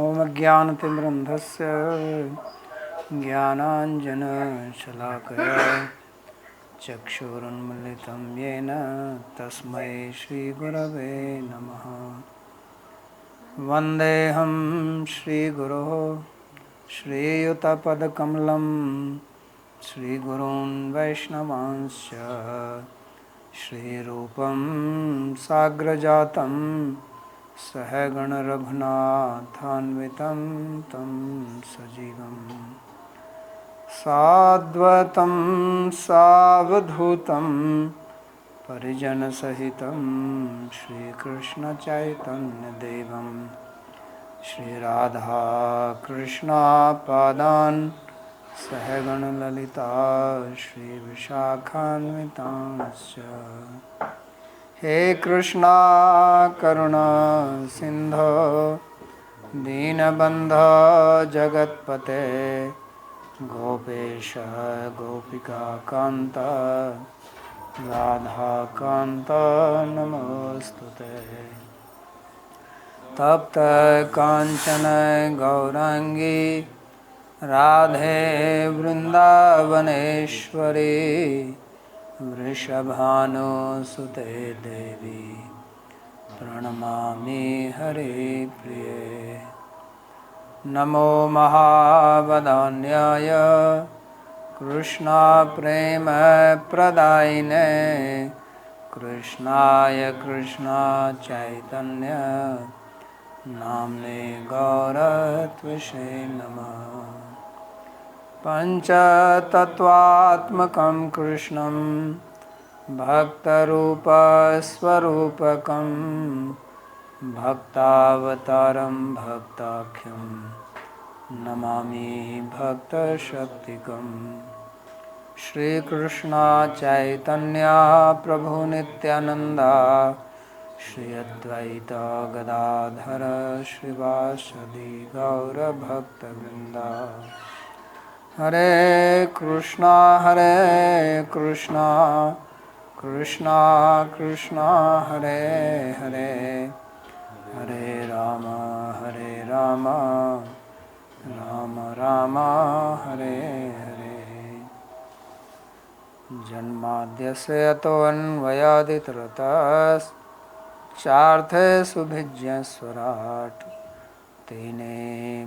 ॐ अज्ञानतिमिरन्धस्य ज्ञानाञ्जनशलाकया चक्षुरुन्मिलितं येन तस्मै श्रीगुरवे नमः। वन्देऽहं श्रीगुरोः श्रीयुतपदकमलं श्रीगुरून् वैष्णवांश्च श्रीरूपं साग्रजातं सहगण रघुनाथान्वितं तं सजीवं साद्वतं सावधूतं परिजनसहितं श्रीकृष्णचैतन्यदेवं श्रीराधाकृष्णपादान् सहगण ललिता श्रीविशाखान्वितांश्च। हे कृष्णा करुणा सिंधो दीनबंधो जगत्पते गोपेश गोपिका कांत राधा कांत नमोस्तुते। तप्त कांचन गौरांगी राधे वृंदावनेश्वरी वृषभानुसुते देवी प्रणमामि हरे प्रिये। नमो महावदान्याय कृष्णा प्रेम प्रदायिने कृष्णाय कृष्णा चैतन्य नाम्ने गौरत्विषे नमः। पंचतत्वात्मकं कृष्णं भक्तरूपस्वरूपकं भक्तावतारं भक्ताख्यं नमामि भक्तशक्तिकं। श्रीकृष्ण चैतन्य प्रभु नित्यानंदा श्री अद्वैत गदाधर श्रीवासदि गौरभक्तवृंदा। हरे कृष्णा कृष्णा कृष्णा हरे हरे हरे राम राम राम हरे हरे। जन्माद्यस्य यतोऽन्वयादितरतश्चार्थे सुभिज्ञस्वराट् तेने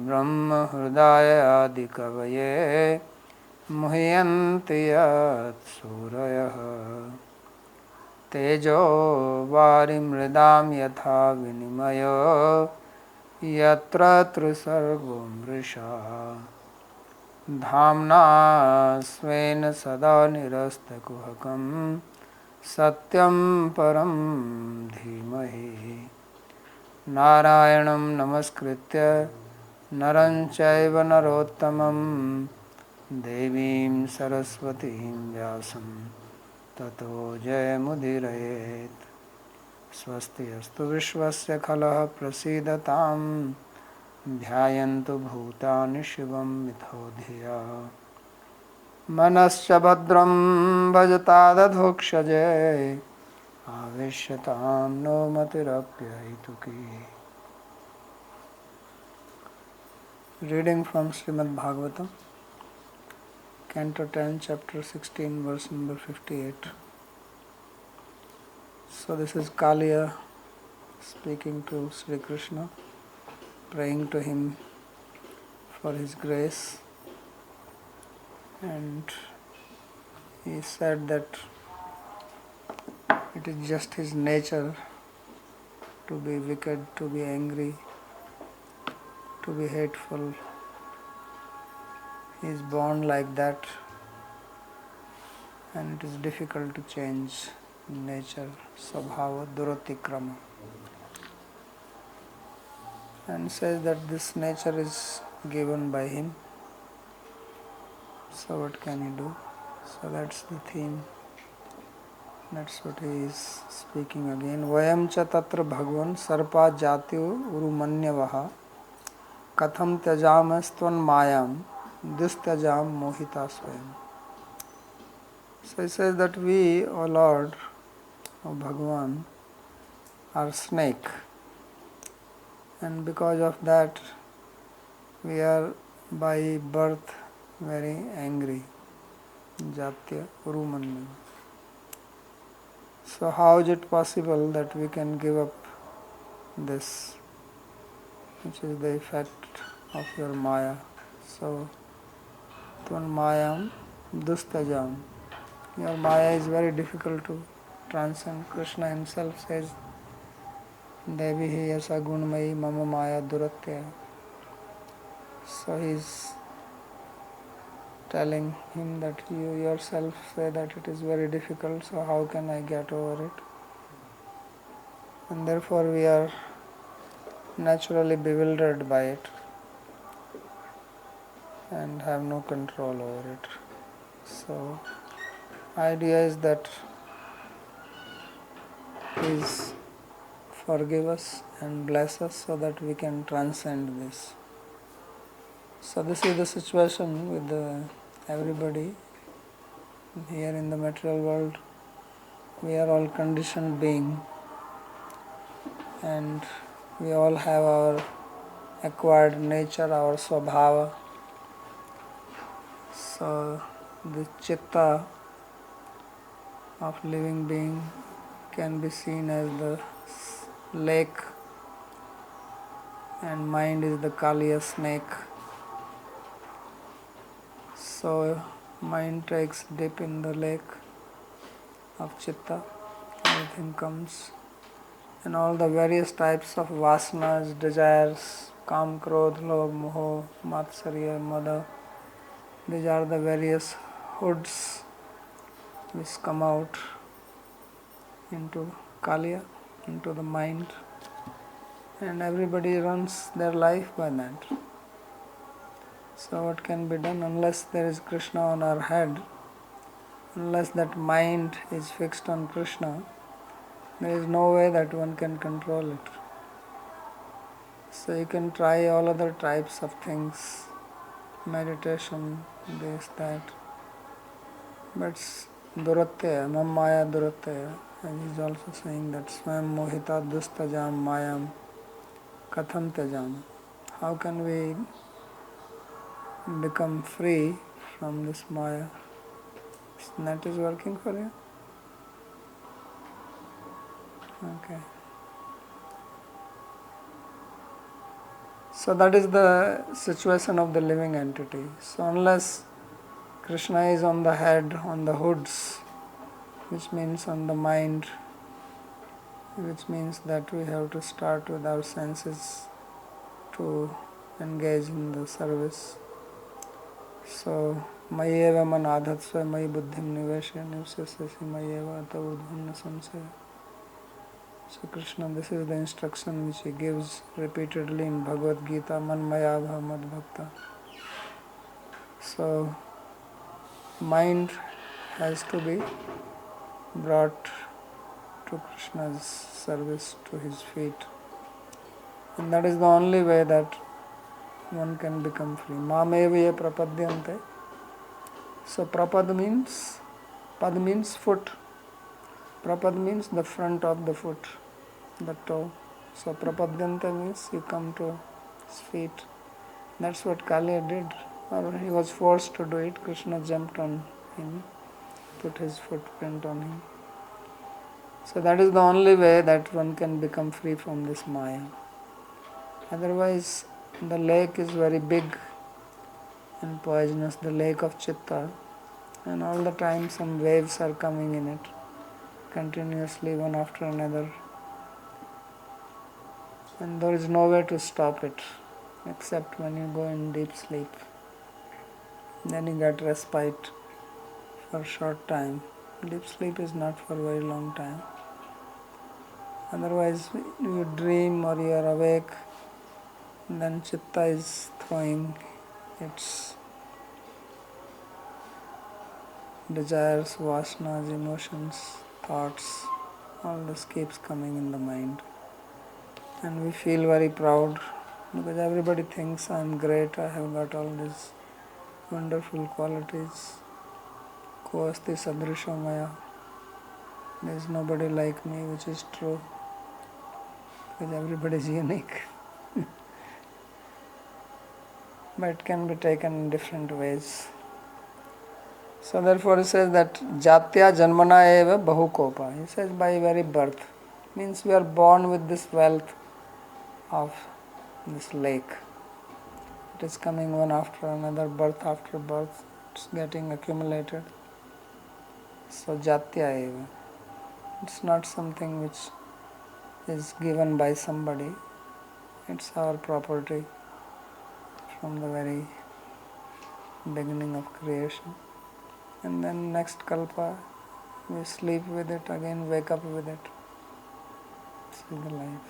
ब्रह्म हृदय आदि कवये मुह्यन्ति यत् सूरयः। तेजो वारिमृदां यथा विनिमयो यत्र त्रिसर्गो मृषा धाम्ना स्वेन सदा निरस्तकुहकं सत्यं परं धीमहि। नारायणं नमस्कृत्य नरं चैव नरोत्तमं देवीं सरस्वतीं व्यासं ततो जयमुदीरयेत्। स्वस्ति अस्तु विश्वस्य खलः प्रसीदतां ध्यायन्तु भूतानि शिवं मिथो धिया। मनश्च भद्रं भजतादधोक्षजे आवेश्यतां no मतिरप्यहेतुकी। Reading from Srimad Bhagavatam, Canto 10, Chapter 16, verse number 58. So this is Kaliya speaking to Sri Krishna, praying to him for his grace, and he said that it is just his nature to be wicked, to be angry, to be hateful. He is born like that, and it is difficult to change nature, Svabhava Duratikrama. And says that this nature is given by him, so what can he do? So that's the theme. That's what he is speaking again. Vayam cha tatra bhagwan sarpa jatyo urumanyavaha katham tyajamastvan mayam dustajam mohita swayam. So he says that we, O Lord, O Bhagavan, are snake, and because of that We are by birth very angry. Jatya Urumanya. So how is it possible that we can give up this, which is the effect of your Maya? So, Tun Mayam Dustajam. Your Maya is very difficult to transcend. Krishna himself says, Devi yasa gunmayi mama Maya duratya. So he is telling him that you yourself say that it is very difficult, so how can I get over it? And therefore we are naturally bewildered by it and have no control over it. So idea is that please forgive us and bless us so that we can transcend this. So this is the situation with everybody here in the material world. We are all conditioned beings and we all have our acquired nature, our swabhava. So the chitta of living being can be seen as the lake and mind is the Kaliya snake. So mind takes dip in the lake of chitta, everything comes, and all the various types of vasanas, desires, kam, krodh, lobh, moho, matsarya, mada, these are the various hoods which come out into Kaliya, into the mind, and everybody runs their life by that. So what can be done unless there is Krishna on our head, unless that mind is fixed on Krishna, there is no way that one can control it. So you can try all other types of things, meditation, this, that, but duratya, mam maya duratya, and he is also saying that swam mohita dustajam mayam katham tajam. How can we become free from this maya? Net is working for you? Okay. So that is the situation of the living entity. So unless Krishna is on the head, on the hoods, which means on the mind, which means that we have to start with our senses to engage in the service. So mayeva manadhatsva may buddhim nivesha nivsasasi mayeva ata udhvanna samsaya. So Krishna, this is the instruction which he gives repeatedly in Bhagavad Gita, manmaya bhav mad bhakta. So mind has to be brought to Krishna's service, to his feet. And that is the only way that one can become free. Mameva ye prapadyante. So prapad means, pad means foot. Prapad means the front of the foot, the toe. So prapadyante means you come to his feet. That's what Kaliya did. Or he was forced to do it. Krishna jumped on him, put his footprint on him. So that is the only way that one can become free from this Maya. Otherwise, the lake is very big and poisonous, the lake of Chitta, and all the time some waves are coming in it, continuously one after another. And there is no way to stop it, except when you go in deep sleep. Then you get respite for a short time. Deep sleep is not for a very long time. Otherwise, you dream or you are awake, then Chitta is throwing its desires, vasanas, emotions, thoughts, all this keeps coming in the mind. And we feel very proud because everybody thinks I am great, I have got all these wonderful qualities. Ko asti sadrisha maya. There is nobody like me, which is true. Because everybody is unique. but it can be taken in different ways. So therefore he says that Jatya Janmana eva Bahukopa. He says by very birth. Means we are born with this wealth of this lake. It is coming one after another, birth after birth. It's getting accumulated. So Jatya eva. It's not something which is given by somebody. It's our property from the very beginning of creation. And then next kalpa, we sleep with it, again wake up with it. This is the life.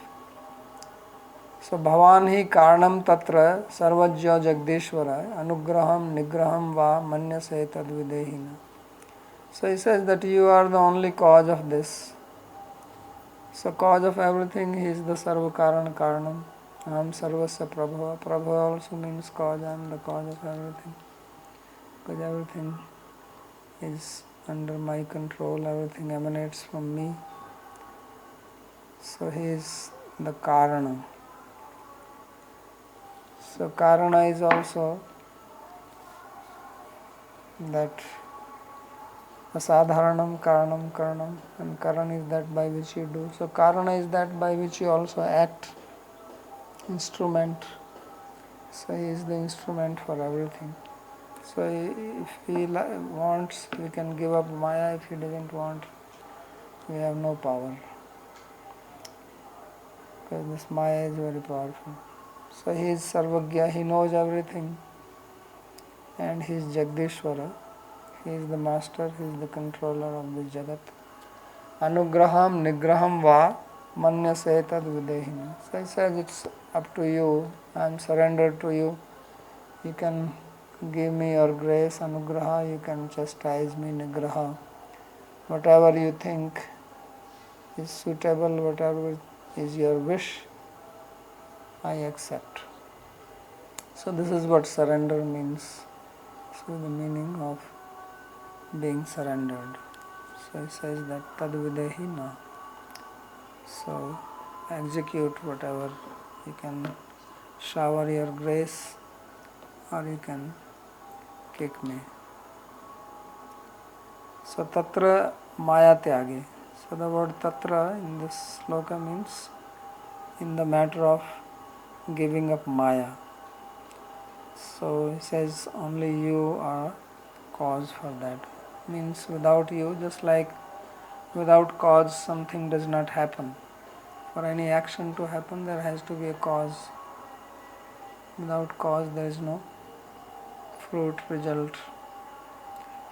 So Bhavan hi karanam tatra sarvajya jagdishvara anugraham nigraham va manyase tadvidehina. So he says that you are the only cause of this. So cause of everything, he is the sarva karana karanam. Aham sarvasya prabhava. Prabhava also means cause, I am the cause of everything. Because everything is under my control, everything emanates from me. So he is the Karana. So Karana is also that Asadharanam, Karanam, Karanam, and Karan is that by which you do. So Karana is that by which you also act, instrument. So he is the instrument for everything. So if he wants, we can give up Maya. If he doesn't want, we have no power. Because this Maya is very powerful. So he is Sarvagya, he knows everything. And he is Jagdishwara. He is the master, he is the controller of the Jagat. Anugraham Nigraham Va Manyase Tad Videhina. So he says it's up to you, I am surrendered to you. You can give me your grace, Anugraha, you can chastise me, Nigraha. Whatever you think is suitable, whatever is your wish, I accept. So this is what surrender means. So the meaning of being surrendered. So he says that tadvidehina. So execute whatever. You can shower your grace or you can kick me. So tatra maya tyagi. So the word tatra in this sloka means in the matter of giving up maya. So he says only you are cause for that. Means without you, just like without cause something does not happen. For any action to happen there has to be a cause. Without cause there is no fruit, result.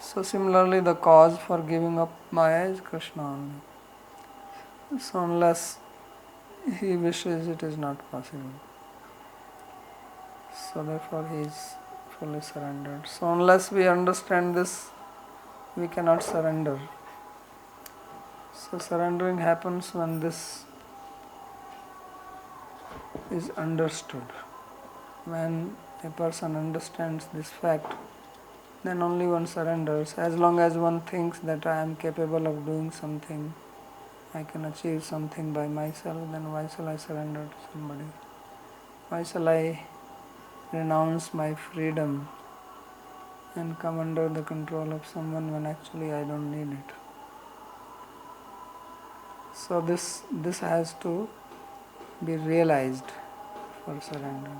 So similarly the cause for giving up Maya is Krishna only. So unless he wishes it is not possible. So therefore he is fully surrendered. So unless we understand this, we cannot surrender. So surrendering happens when this is understood. When a person understands this fact, then only one surrenders. As long as one thinks that I am capable of doing something, I can achieve something by myself, then why shall I surrender to somebody? Why shall I renounce my freedom and come under the control of someone when actually I don't need it? So this has to be realized for surrender.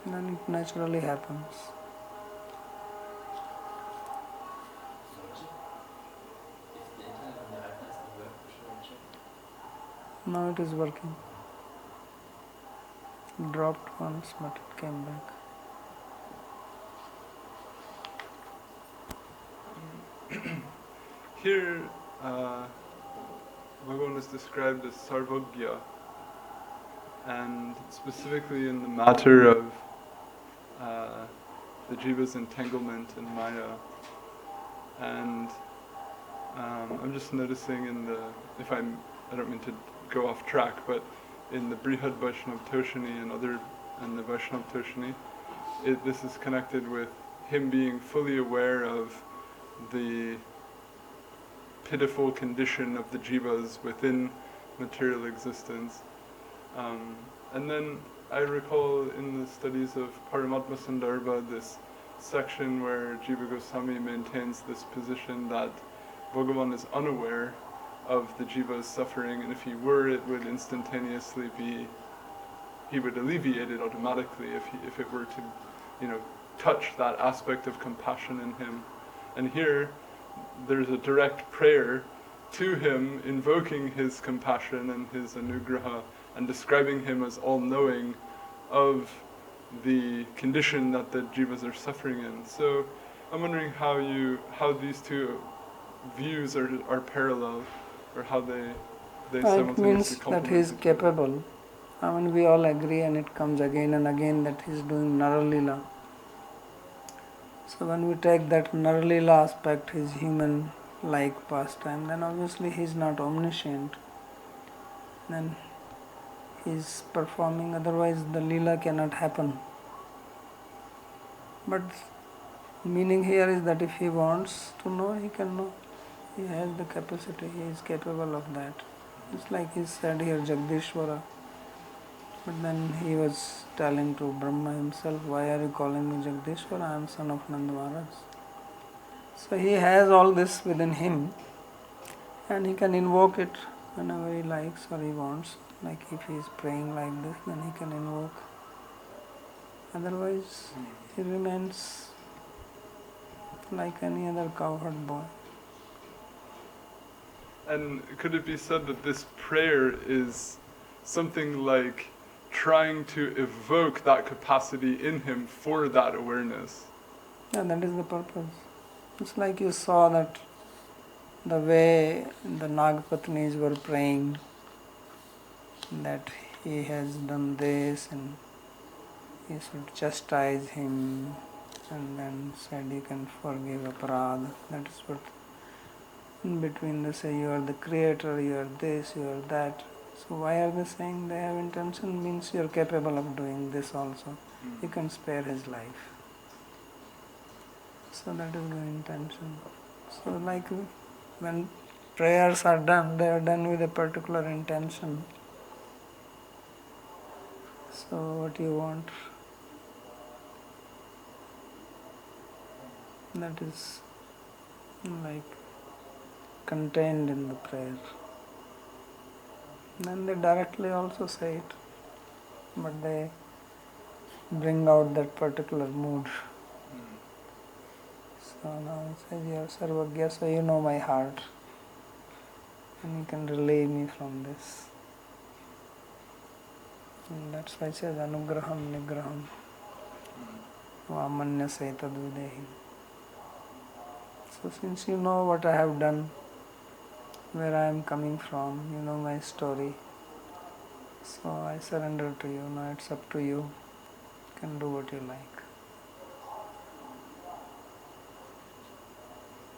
Then it naturally happens. Now it is working. It dropped once but it came back. Here, Bhagavan is described as Sarvagya, and specifically in the matter of the jiva's entanglement in Maya. And I'm just noticing in the, I don't mean to go off track, but in the Brihad Vaishnav Toshani and the Vaishnav Toshani, this is connected with him being fully aware of the pitiful condition of the jivas within material existence, And then I recall in the studies of Paramatma Sandarbha this section where Jiva Goswami maintains this position that Bhagavan is unaware of the jiva's suffering, and if he were, it would instantaneously be, he would alleviate it automatically if it were to, touch that aspect of compassion in him. And here, there's a direct prayer to him, invoking his compassion and his anugraha, and describing him as all-knowing of the condition that the jivas are suffering in. So I'm wondering how these two views are parallel, or how they It means simultaneously that complement he is each other. capable. I mean, we all agree, and it comes again and again that he is doing Naralila. So when we take that Naralila aspect, his human-like pastime, then obviously he is not omniscient. Then he is performing, otherwise the Leela cannot happen. But meaning here is that if he wants to know, he can know. He has the capacity, he is capable of that. It's like he said here, Jagdishwara. But then he was telling to Brahma himself, why are you calling me Jagdishwara? I am son of Nanda Maharaj. So he has all this within him, and he can invoke it whenever he likes or he wants. Like if he is praying like this, then he can invoke. Otherwise, he remains like any other cowherd boy. And could it be said that this prayer is something like trying to evoke that capacity in him for that awareness? Yeah, that is the purpose. It's like you saw that the way the Nagpatnis were praying, that he has done this and he should chastise him, and then said you can forgive aparadha. That is what in between they say you are the creator, you are this, you are that. So why are they saying they have intention? Means you are capable of doing this also. You can spare his life. So that is the intention. So like when prayers are done, they are done with a particular intention. So what you want, that is like contained in the prayer. Then they directly also say it, but they bring out that particular mood. So now it says, you are Sarvagya, so you know my heart, and you can relieve me from this. And that's why it says Anugraham Nigraham Vamanya Setadvidehi. So since you know what I have done, where I am coming from, you know my story, so I surrender to you. Now it's up to you. You can do what you like.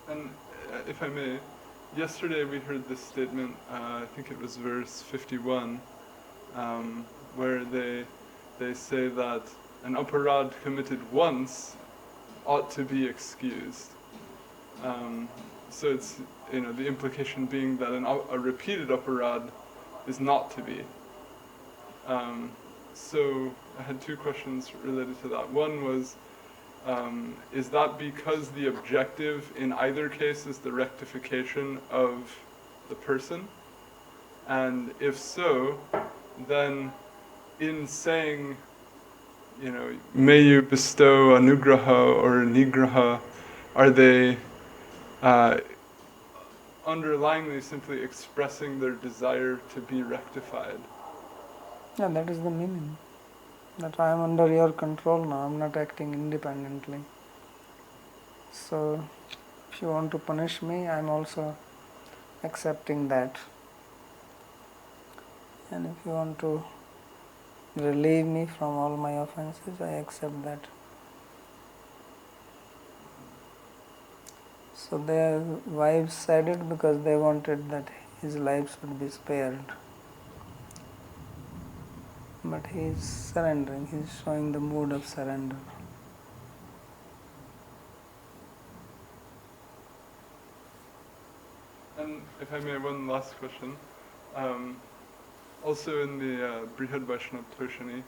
And if I may, yesterday we heard this statement, I think it was verse 51, where they say that an aparad committed once ought to be excused. So it's, the implication being that a repeated aparad is not to be. So I had two questions related to that. One was, is that because the objective in either case is the rectification of the person? And if so, then in saying, may you bestow anugraha or nigraha, are they underlyingly simply expressing their desire to be rectified? Yeah, that is the meaning. That I am under your control now, I am not acting independently. So, if you want to punish me, I am also accepting that. And if you want to relieve me from all my offenses, I accept that. So their wives said it because they wanted that his life should be spared. But he is surrendering, he is showing the mood of surrender. And if I may, one last question. Also in the Brihad Vaishnava Toshani,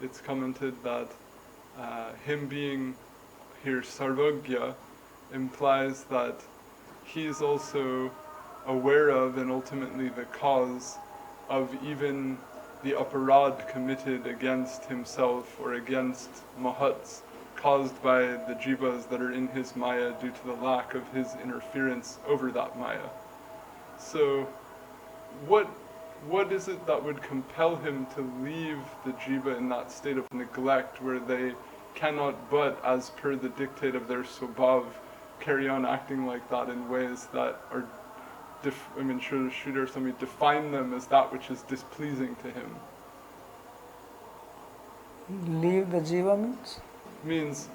it's commented that him being here Sarvagya implies that he is also aware of and ultimately the cause of even the aparad committed against himself or against mahats caused by the jivas that are in his maya due to the lack of his interference over that maya. So what is it that would compel him to leave the jiva in that state of neglect where they cannot but, as per the dictate of their swabhav, carry on acting like that in ways that are, Sridhar Swami define them as that which is displeasing to him. Leave the jiva means? Means,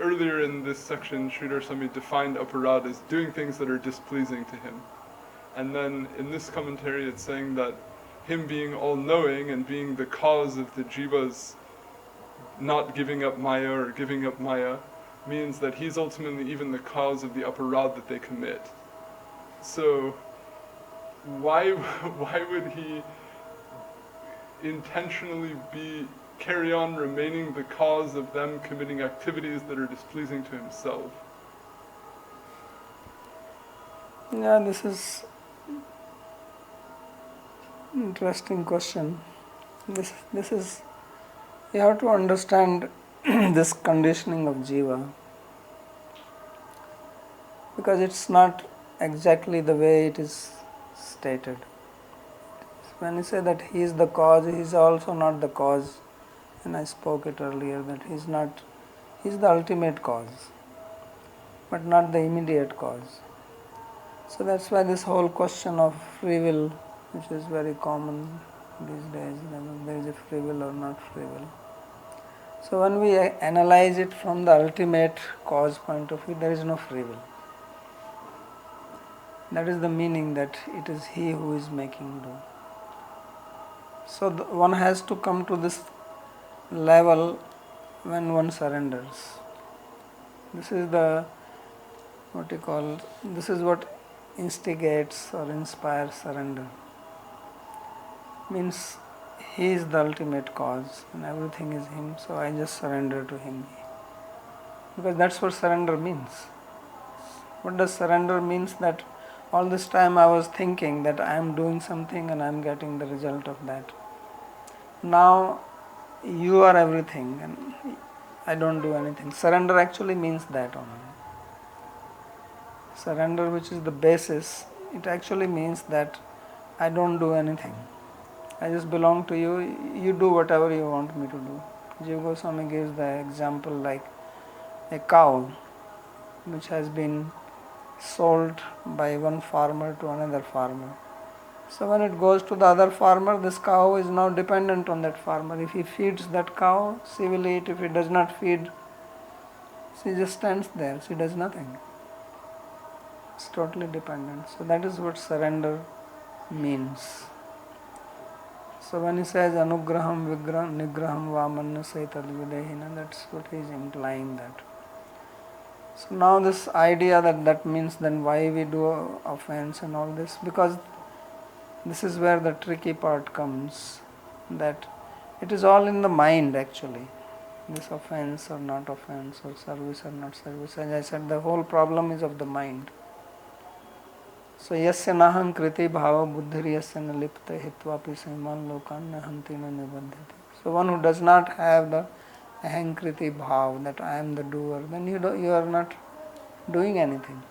earlier in this section, Sridhar Swami defined aparad as doing things that are displeasing to him. And then in this commentary it's saying that him being all-knowing and being the cause of the jivas not giving up maya or giving up maya means that he's ultimately even the cause of the aparad that they commit. So why would he intentionally carry on remaining the cause of them committing activities that are displeasing to himself? Yeah, this is interesting question. This is, you have to understand this conditioning of jiva, because it's not exactly the way it is stated. When you say that he is the cause, he is also not the cause, and I spoke it earlier that he is the ultimate cause, but not the immediate cause. So that's why this whole question of free will, which is very common these days, whether there is a free will or not free will. So when we analyze it from the ultimate cause point of view, there is no free will. That is the meaning, that it is he who is making do. So one has to come to this level when one surrenders. This is this is what instigates or inspires surrender. Means he is the ultimate cause and everything is him, so I just surrender to him. Because that's what surrender means. What does surrender means? That all this time I was thinking that I am doing something and I am getting the result of that. Now you are everything and I don't do anything. Surrender actually means that only. Surrender, which is the basis, it actually means that I don't do anything. I just belong to you. You do whatever you want me to do. Jiva Goswami gives the example like a cow which has been sold by one farmer to another farmer. So when it goes to the other farmer, this cow is now dependent on that farmer. If he feeds that cow, she will eat. If he does not feed, she just stands there. She does nothing. It's totally dependent. So that is what surrender means. So when he says anugraham nigraham vamanya saitad videhina, that's what he is implying that. So now this idea that means then why we do offense and all this, because this is where the tricky part comes, that it is all in the mind actually. This offense or not offense, or service or not service. As I said, the whole problem is of the mind. So yasya naham kriti bhava buddhir yasya nalipta hitvapi saiman lokan nahanti na nibandhati. So one who does not have the ahankriti bhav, that I am the doer, then you are not doing anything.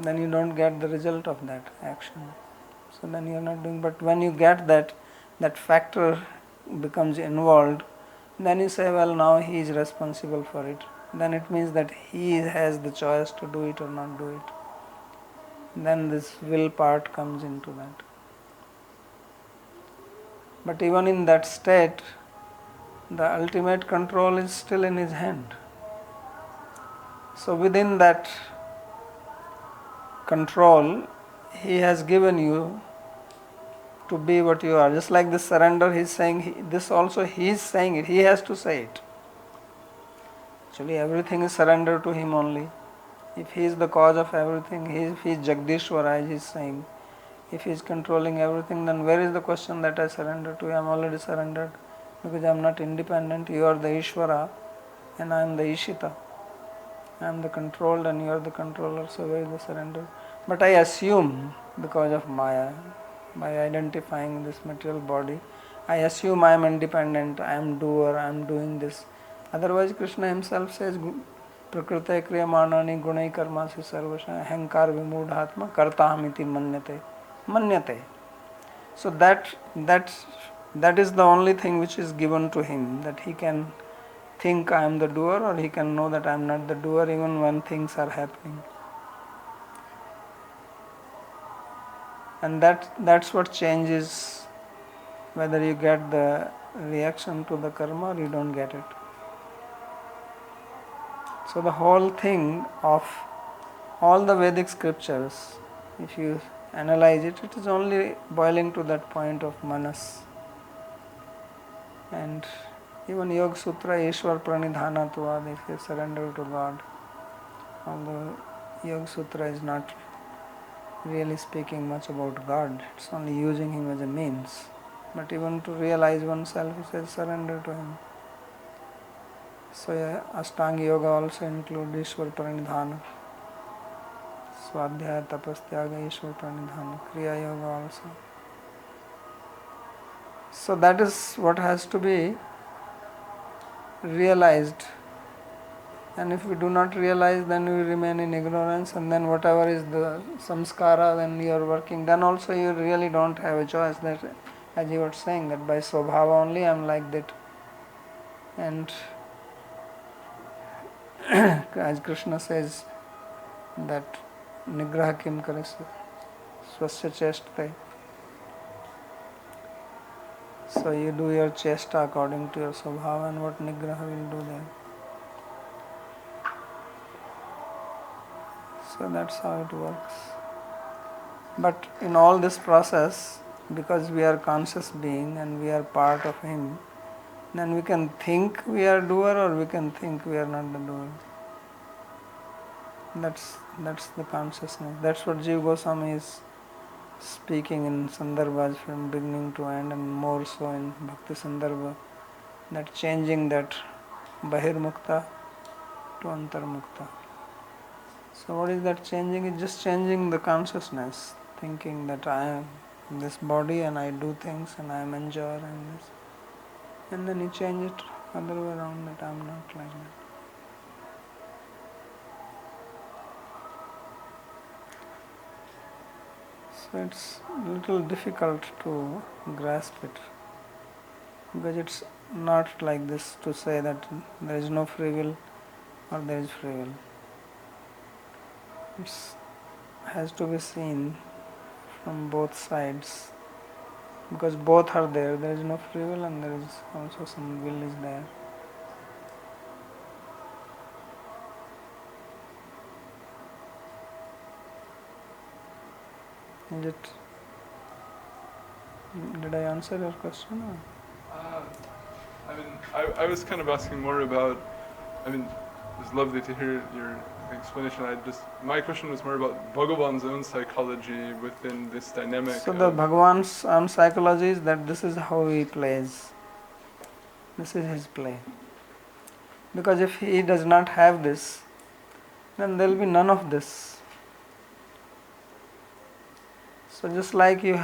Then you don't get the result of that action. So then you are not doing. But when you get that factor becomes involved, then you say, well, now he is responsible for it. Then it means that he has the choice to do it or not do it. Then this will part comes into that. But even in that state, the ultimate control is still in his hand. So within that control, he has given you to be what you are. Just like this surrender, he is saying this also, he is saying it, he has to say it. Actually everything is surrender to him only. If he is the cause of everything, if he is Jagdishwara, as he is saying, if he is controlling everything, then where is the question that I surrender to? I am already surrendered because I am not independent. You are the Ishvara and I am the Ishita. I am the controlled and you are the controller, so where is the surrender? But I assume because of Maya, by identifying this material body, I assume I am independent, I am doer, I am doing this. Otherwise Krishna himself says, Prakrite kriyamanani gunai karmasi sarvasha ahankar vimudhatma kartahamiti manyate. Manyate. So that is the only thing which is given to him, that he can think I am the doer or he can know that I am not the doer even when things are happening. And that's what changes whether you get the reaction to the karma or you don't get it. So the whole thing of all the Vedic scriptures, if you analyze it, it is only boiling to that point of manas. And even Yoga Sutra, Ishwar Pranidhanatvad, if you surrender to God, although Yoga Sutra is not really speaking much about God, it's only using him as a means. But even to realize oneself, he says surrender to him. So Ashtanga Yoga also includes Ishwar Pranidhana, Swadhyaya Tapastyaga Ishwar Pranidhana, Kriya Yoga also. So that is what has to be realized. And if we do not realize, then we remain in ignorance, and then whatever is the samskara when you are working, then also you really don't have a choice. That, as you were saying, that by swabhava only I am like that. And as Krishna says, that nigraha kim kares swasya chestate. So you do your chesta according to your swabhava, and what nigraha will do there. So that's how it works. But in all this process, because we are conscious being and we are part of him, then we can think we are doer or we can think we are not the doer. That's the consciousness. That's what Jiva Goswami is speaking in Sandarbhas from beginning to end, and more so in Bhakti Sandarbha, that changing that Bahirmukta to Antarmukta. So what is that changing? It's just changing the consciousness, thinking that I am this body and I do things and I am enjoyer and this. And then you change it other way around, that I am not like that. So it's a little difficult to grasp it, because it's not like this to say that there is no free will or there is free will. It has to be seen from both sides, because both are there. There is no free will and there is also some will is there. Is it? Did I answer your question? Or? I was kind of asking more about, it was lovely to hear your explanation. My question was more about Bhagavan's own psychology within this dynamic. So the Bhagavan's own psychology is that this is how he plays. This is his play. Because if he does not have this, then there will be none of this. So just like you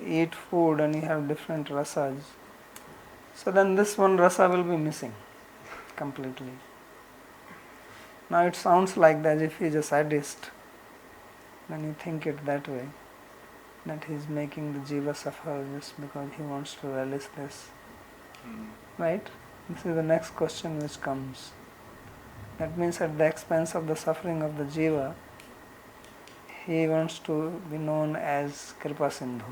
eat food and you have different rasas, so then this one rasa will be missing completely. Now it sounds like that if he is a sadist, when you think it that way, that he is making the jiva suffer just because he wants to relish this. Right? This is the next question which comes. That means at the expense of the suffering of the jiva, he wants to be known as Kripa Sindhu.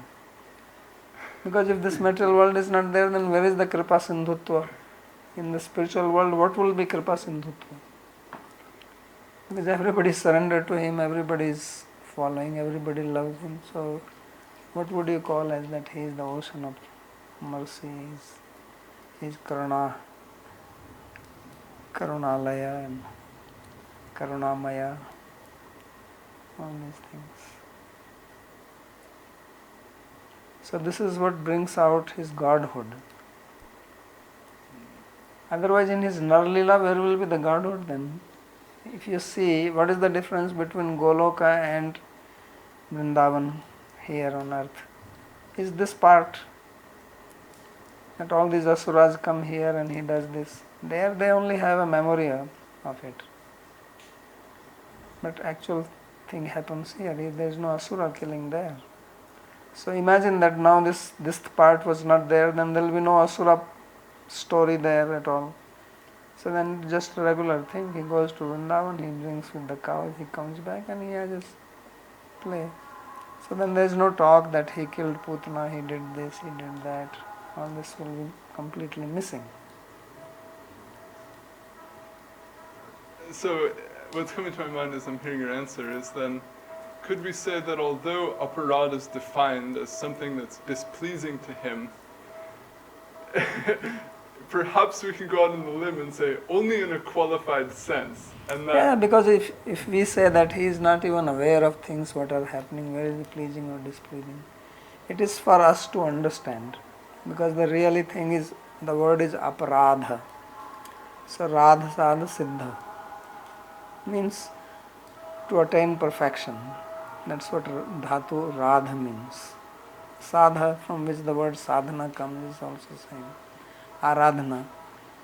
Because if this material world is not there, then where is the Kripa Sindhutva? In the spiritual world, what will be Kripa Sindhutva? Because everybody is surrendered to him, everybody is following, everybody loves him. So what would you call as that? He is the ocean of mercy, he is Karunalaya and Karunamaya, all these things. So this is what brings out his godhood. Otherwise in his Narlila, where will be the godhood then? If you see, what is the difference between Goloka and Vrindavan here on earth? Is this part that all these asuras come here and he does this. There they only have a memory of it. But actual thing happens here. There is no asura killing there. So imagine that now this part was not there, then there will be no asura story there at all. So then just a regular thing. He goes to Vrindavan, he drinks with the cows, he comes back and he has just play. So then there is no talk that he killed Putana, he did this, he did that. All this will be completely missing. So what's coming to my mind as I'm hearing your answer is then, could we say that although aparad is defined as something that's displeasing to him, perhaps we can go out on the limb and say only in a qualified sense, and that Yeah, because if we say that he is not even aware of things what are happening, where is it pleasing or displeasing, it is for us to understand. Because the really thing is, the word is aparadha. So radha sadha siddha means to attain perfection. That's what dhatu radha means. Sadha, from which the word sadhana comes, is also same. Aradhana.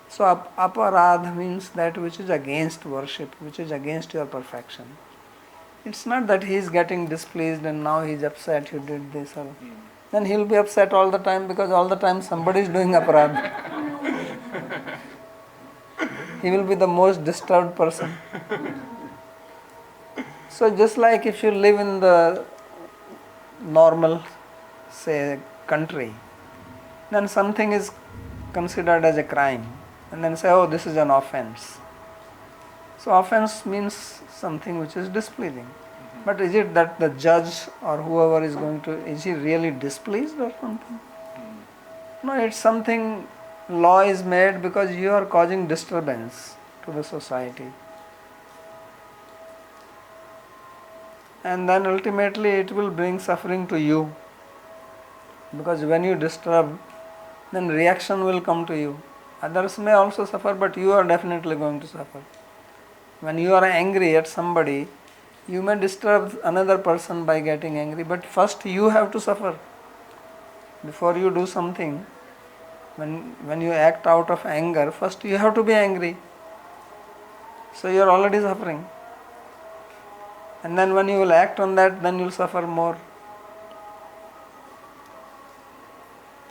So aparadha means that which is against worship, which is against your perfection. It's not that he is getting displeased and now he is upset you did this or then he will be upset all the time because all the time somebody is doing aparadha. He will be the most disturbed person. So just like if you live in the normal, say, country, then something is considered as a crime and then say, oh, this is an offense. So offense means something which is displeasing. But is it that the judge or whoever is going to, is he really displeased or something? No, it's something, law is made because you are causing disturbance to the society. And then ultimately it will bring suffering to you. Because when you disturb, then reaction will come to you. Others may also suffer, but you are definitely going to suffer. When you are angry at somebody, you may disturb another person by getting angry, but first you have to suffer. Before you do something, when you act out of anger, first you have to be angry. So you are already suffering. And then when you will act on that, then you will suffer more.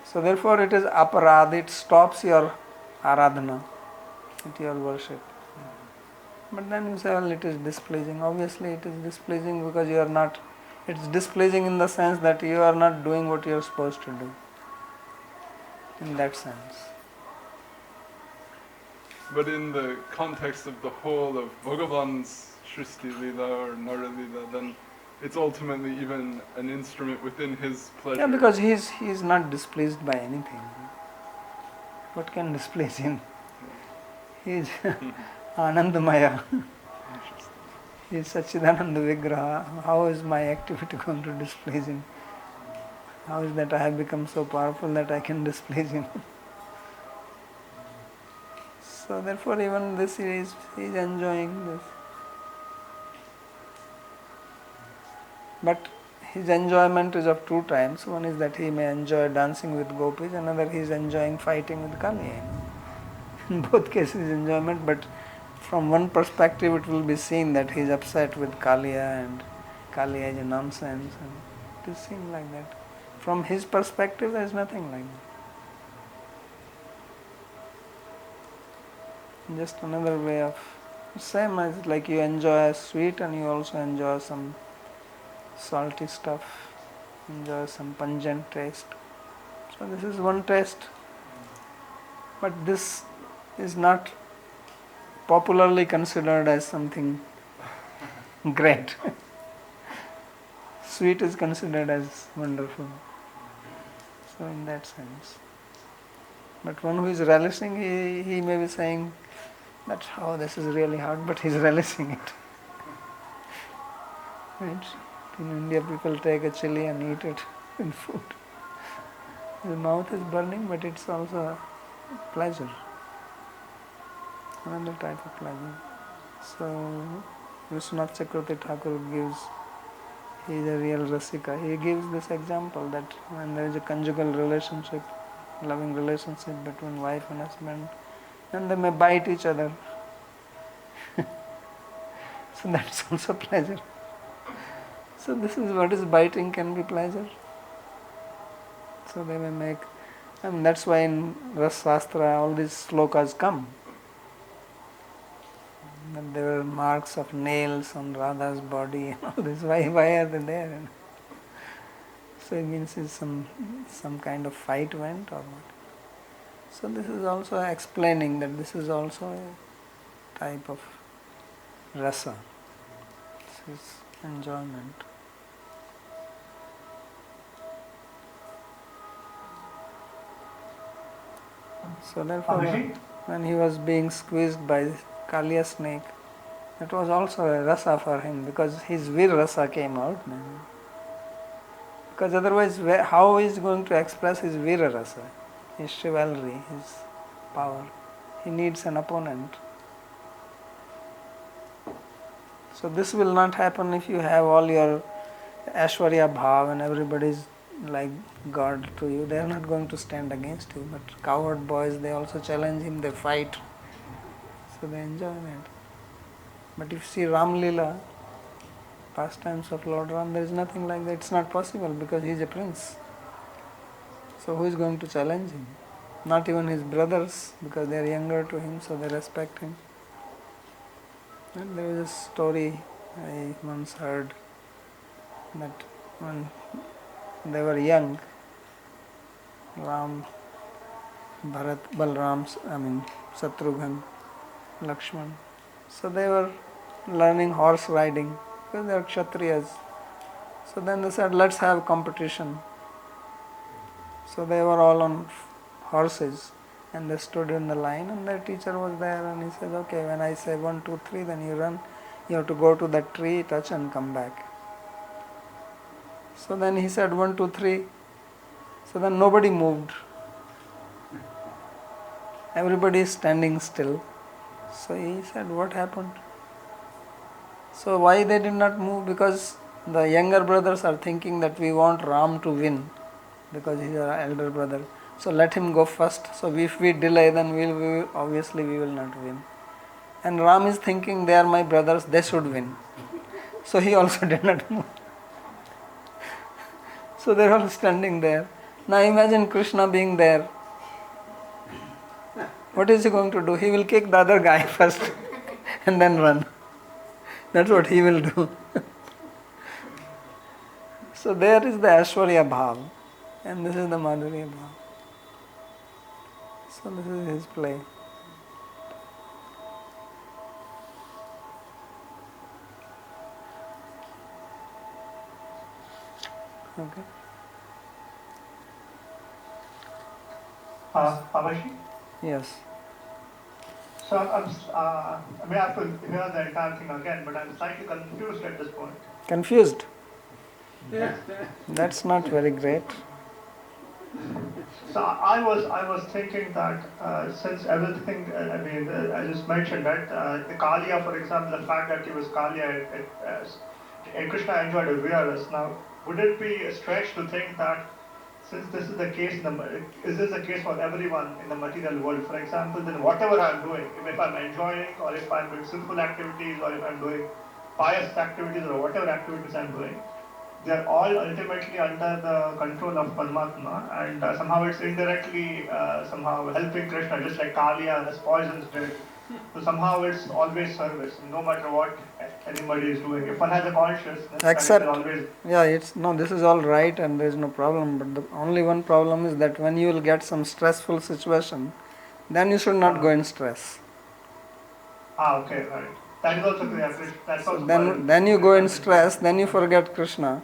So therefore it is aparad, it stops your aradhana, your worship. But then you say, well, it is displeasing. Obviously it is displeasing because you are not, it's displeasing in the sense that you are not doing what you are supposed to do. In that sense. But in the context of the whole of Bhagavan's Shristi Lila or Nara Lila, then it's ultimately even an instrument within his pleasure. Yeah, because he is not displeased by anything. What can displease him? He is Anandamaya. He is Sachidananda Vigraha. How is my activity going to displease him? How is that I have become so powerful that I can displease him? So therefore even this he is enjoying this. But his enjoyment is of two kinds. One is that he may enjoy dancing with gopis, another he is enjoying fighting with Kali. In both cases enjoyment, but from one perspective it will be seen that he is upset with Kaliya and Kaliya is a nonsense, and it is seen like that. From his perspective there is nothing like that. Just another way of, same as like you enjoy a sweet and you also enjoy some salty stuff, enjoy some pungent taste. So this is one taste, but this is not popularly considered as something great. Sweet is considered as wonderful. So in that sense. But one who is relishing, he may be saying, That's how this is really hard, but he's relishing it. Right? In India, people take a chili and eat it in food. The mouth is burning, but it's also a pleasure, another type of pleasure. So, Vishwanath Chakravarti Thakur gives, he is a real Rasika. He gives this example that when there is a conjugal relationship, loving relationship between wife and husband, then they may bite each other. So that's also pleasure. So this is what is biting can be pleasure. So they may make, that's why in Ras Shastra all these slokas come. That there were marks of nails on Radha's body and all this. Why are they there? So it means it's some kind of fight went or what. So this is also explaining that this is also a type of rasa. This is enjoyment. So therefore, when he was being squeezed by Kaliya snake, that was also a rasa for him because his vir rasa came out. Because otherwise, how is he going to express his vira rasa, his chivalry, his power? He needs an opponent. So this will not happen if you have all your Aishwarya Bhav and everybody is like God to you. They are not going to stand against you. But coward boys, they also challenge him, they fight. So they enjoy that. But if you see Ram Leela, pastimes of Lord Ram, there is nothing like that. It's not possible because he is a prince. So who is going to challenge him? Not even his brothers, because they are younger to him, so they respect him. And there was a story I once heard that when they were young, Ram, Bharat, Balram, Shatrughan, Lakshman, so they were learning horse riding because they are Kshatriyas. So then they said, let's have competition. So they were all on horses and they stood in the line and their teacher was there and he said, okay, when I say 1, 2, 3, then you run. You have to go to that tree, touch and come back. So then he said 1, 2, 3. So then nobody moved. Everybody is standing still. So he said, what happened? So why they did not move? Because the younger brothers are thinking that we want Ram to win because he is our elder brother. So let him go first. So if we delay, then obviously we will not win. And Ram is thinking they are my brothers, they should win. So he also did not move. So they are all standing there. Now imagine Krishna being there. What is he going to do? He will kick the other guy first and then run. That's what he will do. So there is the Aishwarya Bhav and this is the Madhurya Bhav. So this is his play. Okay. Abashi? Yes. So I may have to hear the entire thing again, but I'm slightly confused at this point. Confused? That's not very great. So I was thinking that since everything, I just mentioned that the Kaliya, for example, the fact that he was Kaliya, and Krishna enjoyed a Viras. Now, would it be a stretch to think that since this is the case, is this the case for everyone in the material world? For example, then whatever I'm doing, if I'm enjoying, or if I'm doing sinful activities, or if I'm doing pious activities, or whatever activities I'm doing, they're all ultimately under the control of Paramatma, and somehow it's indirectly somehow helping Krishna, just like Kaliya, the poisons did. So somehow it's always service, no matter what anybody is doing. If one has a consciousness, Except, always. Yeah, this is all right and there is no problem. But the only one problem is that when you will get some stressful situation, then you should not go in stress. Okay, right. That is also clear. That's also then you go in stress, then you forget Krishna.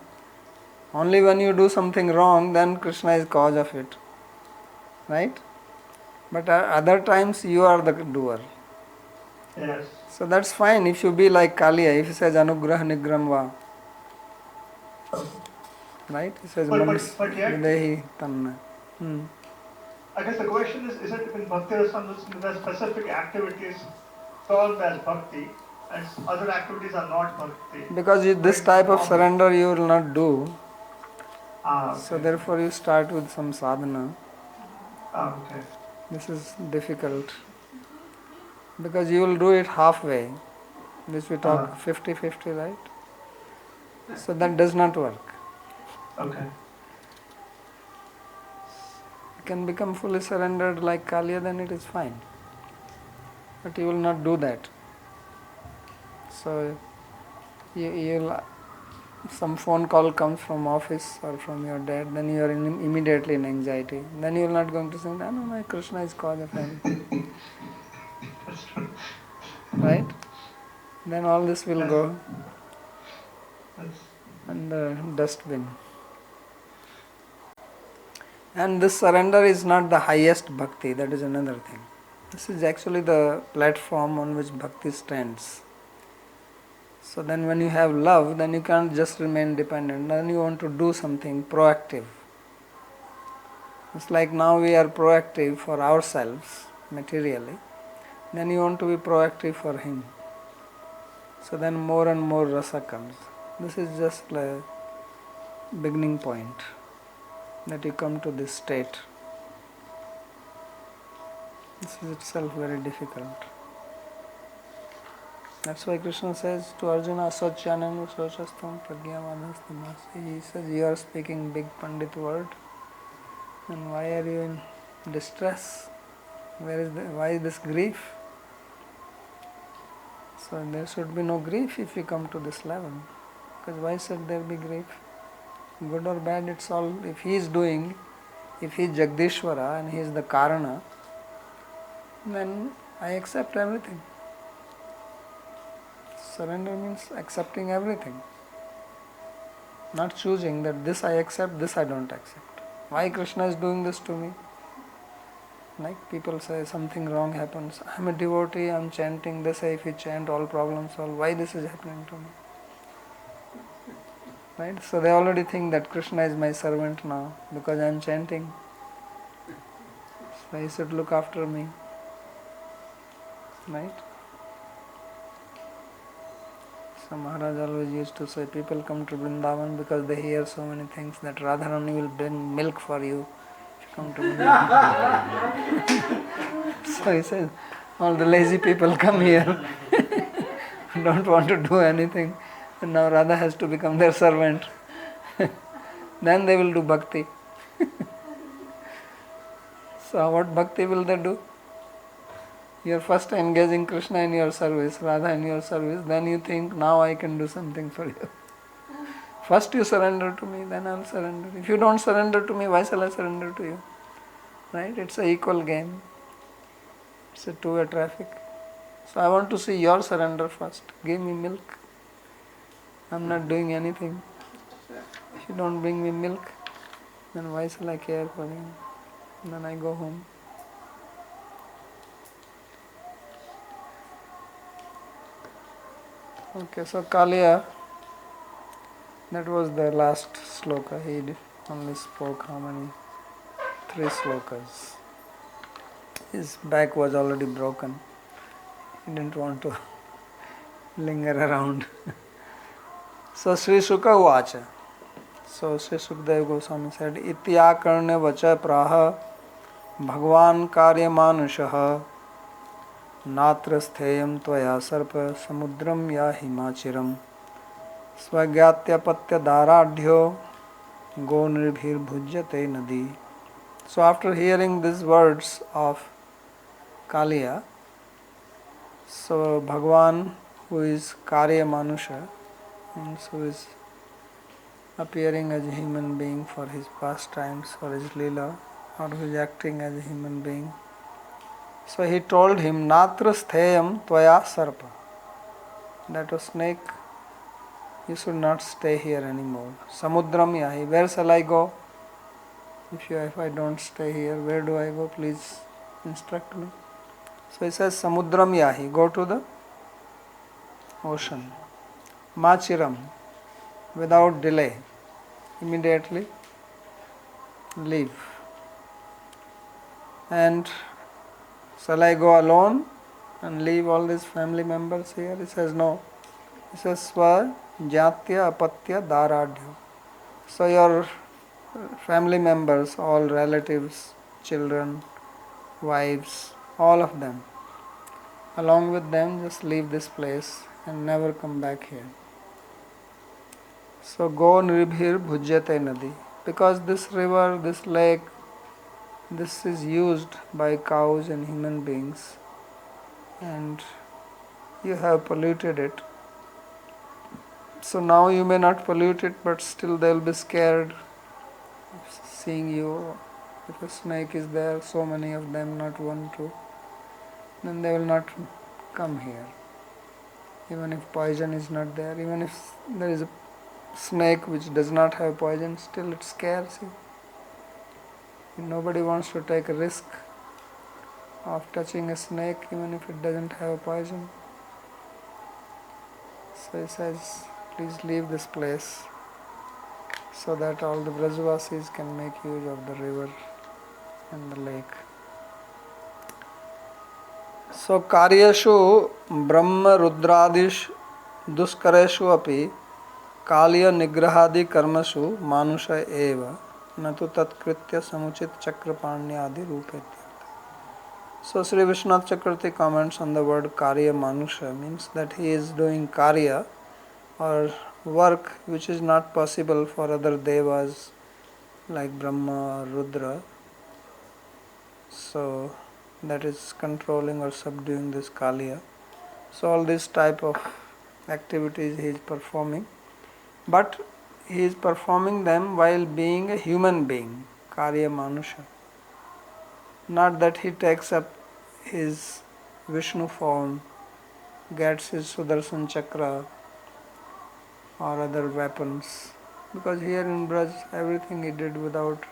Only when you do something wrong, then Krishna is cause of it. Right? But other times you are the doer. Yes. So that's fine if you be like Kaliya, if he says Anugrah Nigram Va, Okay. right? He says But Mams but but yet, Videhi Tanna. I guess the question is it in Bhakti Rasamrita there are specific activities called as Bhakti and other activities are not Bhakti? Because For this type of example, surrender you will not do, so okay. therefore you start with some sadhana. Okay. This is difficult because you will do it halfway, which we talk Uh, 50-50, right? So that does not work. okay. You can become fully surrendered like Kaliya, then it is fine. But you will not do that. So you'll some phone call comes from office or from your dad, then you are immediately in anxiety. Then you are not going to say, no, my Krishna is cause of everything. That's true. Right? Then all this will Yes. go Yes. in the dustbin. And this surrender is not the highest bhakti, that is another thing. This is actually the platform on which bhakti stands. So then when you have love, then you can't just remain dependent. Then you want to do something proactive. It's like now we are proactive for ourselves materially. Then you want to be proactive for him. So then more and more rasa comes. This is just a beginning point that you come to this state. This is itself very difficult. That's why Krishna says to Arjuna, Asocyananu sochastam pragyamadhastamasi. He says, you are speaking big Pandit word, and why are you in distress? Why is this grief? So there should be no grief if you come to this level. Because why should there be grief? Good or bad, it's all, if he is doing, if he is Jagdishwara and he is the Karana, then I accept everything. Surrender means accepting everything. Not choosing that this I accept, this I don't accept. Why Krishna is doing this to me? Like people say something wrong happens. I am a devotee, I am chanting, they say if you chant all problems solve. Why this is happening to me? Right? So they already think that Krishna is my servant now because I am chanting. So he should look after me. Right? So Maharaj always used to say people come to Vrindavan because they hear so many things that Radharani will bring milk for you if you come to Vrindavan. So he says all the lazy people come here don't want to do anything and now Radha has to become their servant. Then they will do bhakti. So what bhakti will they do? You are first engaging Krishna in your service, Radha in your service, then you think, now I can do something for you. First you surrender to me, then I will surrender. If you don't surrender to me, why shall I surrender to you? Right? It's an equal game. It's a two-way traffic. So I want to see your surrender first. Give me milk. I'm not doing anything. If you don't bring me milk, then why shall I care for you? Then I go home. Okay, so Kaliya, that was the last sloka. He only spoke how many? 3 slokas. His back was already broken. He didn't want to linger around. So Sri Shuka Uvacha. So Sri Sukdev Goswami said, Ityakarne vacha praha Bhagwan karyamanushaha Natra stheyam tvaya sarpa samudram ya himachiram Swagyatya daradhyo go nirbhir bhujyate nadi. So after hearing these words of Kaliya, so Bhagwan, who is Karya Manusha, means who is appearing as a human being for his pastimes, for his lila, or who is acting as a human being. So he told him, Natra stheyam tvaya sarpa. That was snake, you should not stay here anymore. Samudram yahi, where shall I go? If I don't stay here, where do I go? Please instruct me. So he says Samudram Yahi, go to the ocean. Machiram, without delay, immediately leave. And shall I go alone and leave all these family members here? He says no. He says Swa Jatya Apatya Daradhya. So your family members, all relatives, children, wives, all of them, along with them just leave this place and never come back here. So go Niribhir Bhujyate Nadi. Because this river, this lake, this is used by cows and human beings, and you have polluted it. So now you may not pollute it, but still they will be scared of seeing you. If a snake is there, so many of them, not one, two, then they will not come here. Even if poison is not there, even if there is a snake which does not have poison, still it scares you. Nobody wants to take a risk of touching a snake even if it doesn't have poison. So he says, please leave this place so that all the Brajavasis can make use of the river and the lake. So karyashu brahma rudradish duskareshu api kalya nigrahadi karmashu manusha eva natu tatkritya samuchit chakrapanya adi rupetya. So Sri Vishwanath Chakravarti comments on the word karya manusha, means that he is doing karya or work which is not possible for other devas like Brahma or Rudra. So that is controlling or subduing this Kaliya. So all this type of activities he is performing, but he is performing them while being a human being, Karya Manusha. Not that he takes up his Vishnu form, gets his Sudarshan Chakra or other weapons, because here in Braj everything he did without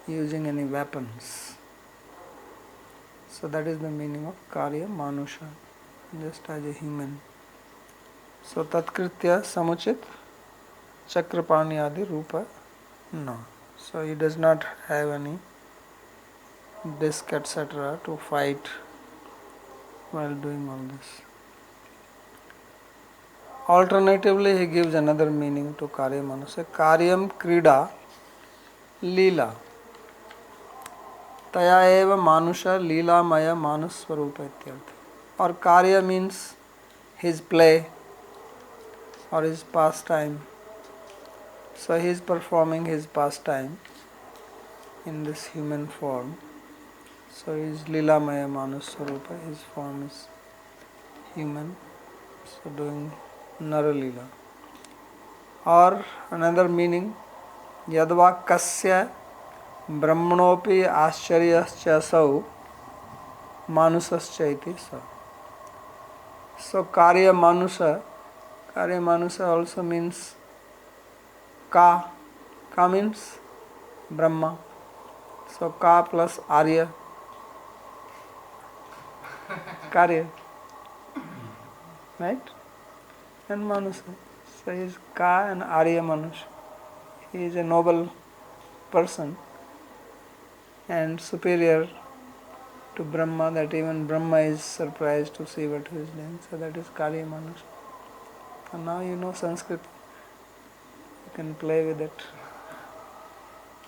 using any weapons. So that is the meaning of Karya Manusha, just as a human. So Tatkritya Samuchit Chakrapani Adi Rupa, no. So he does not have any disc etc. to fight while doing all this. Alternatively, he gives another meaning to Karya Manusha. Karyam Krida Leela. Taya eva manusha leela maya manus swarupa ityartha. Or karya means his play or his pastime. So he is performing his pastime in this human form. So he is leela maya manus swarupa. His form is human. So doing nara leela. Or another meaning, yadva kasya ब्रह्मणोपि आश्चर्यश्चसौ मानुषश्चैति स. So karya manusha also means ka. Ka means Brahma. So ka plus arya, karya, right? And manusha. So he is ka and arya manusha. He is a noble person and superior to Brahma, that even Brahma is surprised to see what he is doing. So that is Karya Manusha. And now you know Sanskrit, you can play with it,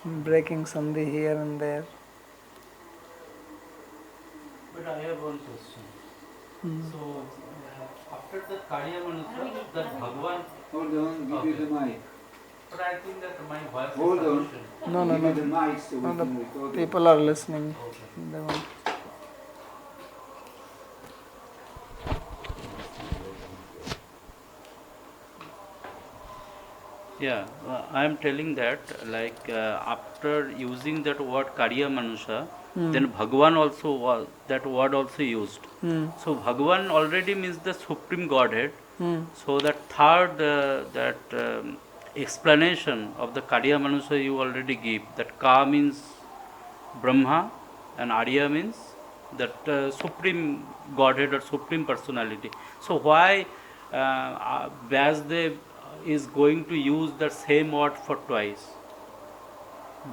breaking sandhi here and there. But I have one question. So after the Karya Manusha, that Bhagavan. Hold on, give you the mic. But I think that my voice Hold is on. sufficient. No. Give me the mic so we No, can the record it. people are listening. They want. Yeah, I am telling that after using that word Karya Manusha, then Bhagavan also was, that word also used. So Bhagavan already means the Supreme Godhead. So that third explanation of the Karya Manusha you already give, that Ka means Brahma and Arya means that supreme Godhead or supreme personality. So why Vyasdev is going to use the same word for twice?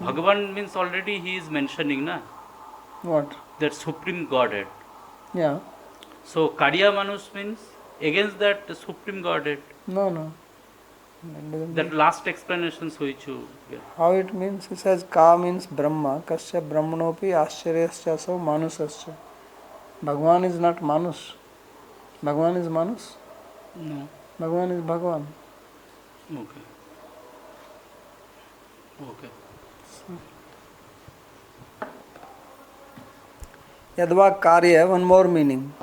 Bhagavan means already he is mentioning na What? that supreme Godhead. Yeah. So Kariya Manus means against that supreme Godhead. No. That doesn't That mean. last explanations which you get. How it means? He says Ka means Brahma, Kasya Brahmanopi Ascharyaschya so Manusascha. Bhagwan is not Manus. Bhagwan is Manus. No. Bhagwan is Bhagwan. Okay. Okay. Yadva Karya, one more meaning.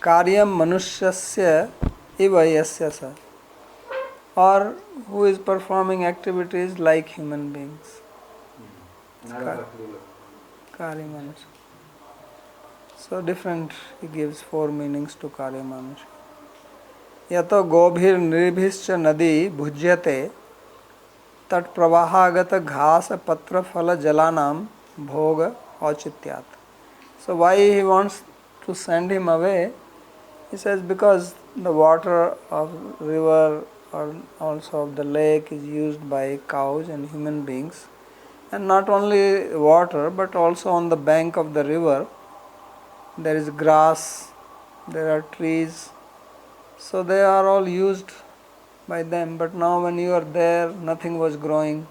Karyam Manusyasya Iva Yasya Sa. Or who is performing activities like human beings. Karya Manusya. So different, he gives four meanings to Karya Manusya. Yato gobhir niribhischa nadi bhujyate tat pravahagata ghasa patra phala jalanam bhoga auchityat. So why he wants to send him away? He says because the water of river or also of the lake is used by cows and human beings, and not only water but also on the bank of the river there is grass, there are trees, so they are all used by them. But now when you are there, nothing was growing.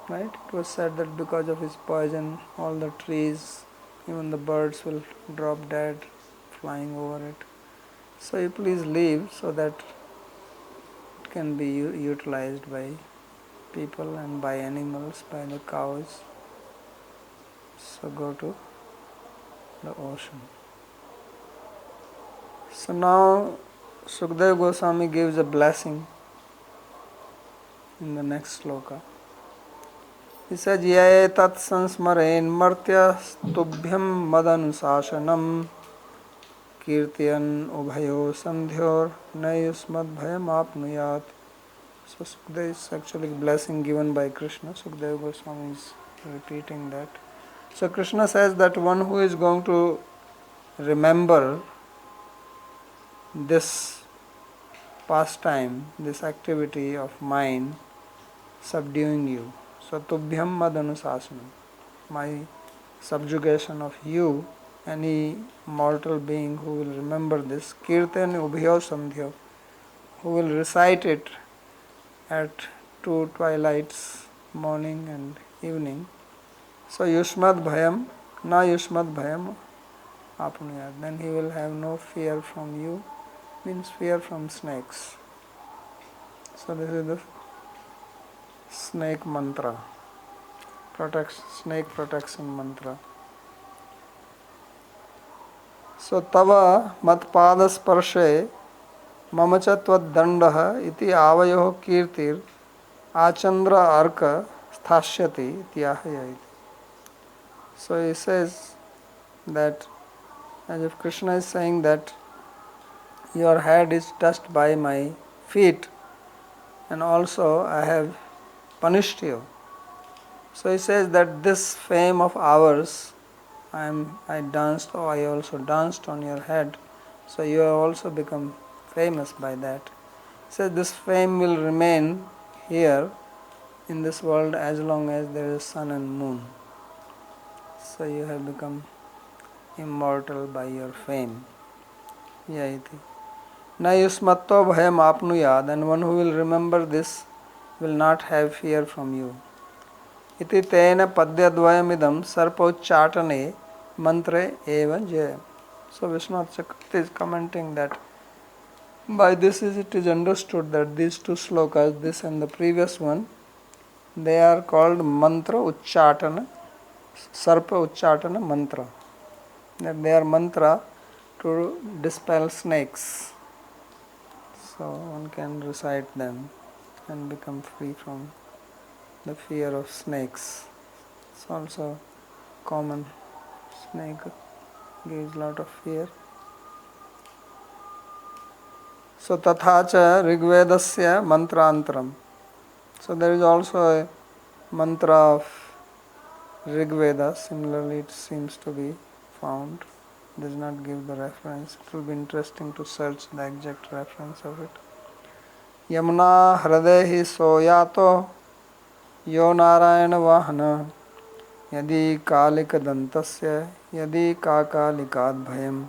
Right? It was said that because of his poison, all the trees, even the birds will drop dead flying over it. So you please leave so that it can be utilized by people and by animals, by the cows. So go to the ocean. So now Sukadeva Goswami gives a blessing in the next sloka. He says, Yae tat sansmaren martya tubhyam madanusasanam kirtiyan ubhayo sandhyor nayusmad bhayam apnuyat. So Sukadeva is actually blessing given by Krishna. Sukadeva Goswami is repeating that. So Krishna says that one who is going to remember this pastime, this activity of mine subduing you. So tubhyam madanusasanam, my subjugation of you, any mortal being who will remember this, kirtan ubhyo sandhyo, who will recite it at two twilights, morning and evening. So yushmad bhayam, na yushmad bhayam apnuyat, then he will have no fear from you, means fear from snakes. So this is the snake mantra, snake protection mantra. So tava matpada sparshe mamacha tvad dandaha iti avayoh kirtir achandra arka sthashyati ityahaya. So he says that as if Krishna is saying that your head is touched by my feet and also I have punished you. So he says that this fame of ours, I danced, or I also danced on your head, so you have also become famous by that. He says this fame will remain here in this world as long as there is sun and moon. So you have become immortal by your fame. Yaiti. Na yusmatto bhayam apnuyad, and one who will remember this will not have fear from you. Iti tena padyadvayamidam sarpauchatane mantre eva jayam. So Vishwanath Chakravarti is commenting that by this it is understood that these two slokas, this and the previous one, they are called mantra uchchatana, sarpa uchchatana mantra. That they are mantra to dispel snakes. So one can recite them and become free from the fear of snakes. It's also common. Snake gives a lot of fear. So tathacha Rigvedasya mantrantaram. So there is also a mantra of Rig Veda, similarly it seems to be found, does not give the reference. It will be interesting to search the exact reference of it. Yamuna hridehi soyato yo narayana vahana yadi kalika dantasya yadi kakalikad bhayam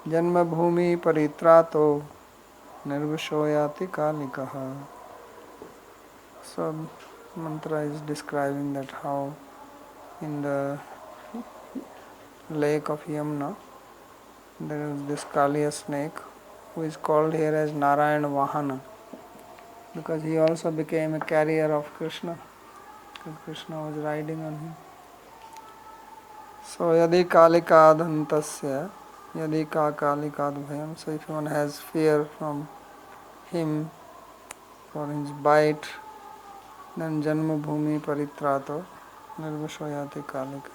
janma bhumi paritrato nirvishoyati kalikaha. So mantra is describing that how in the lake of Yamuna there is this Kaliya snake who is called here as Narayana Vahana because he also became a carrier of Krishna because Krishna was riding on him. So yadi kalikadhantasya yadi ka kalikadbhayam. So if one has fear from him for his bite, then janma bhumi paritrato nirvishoyati kalika.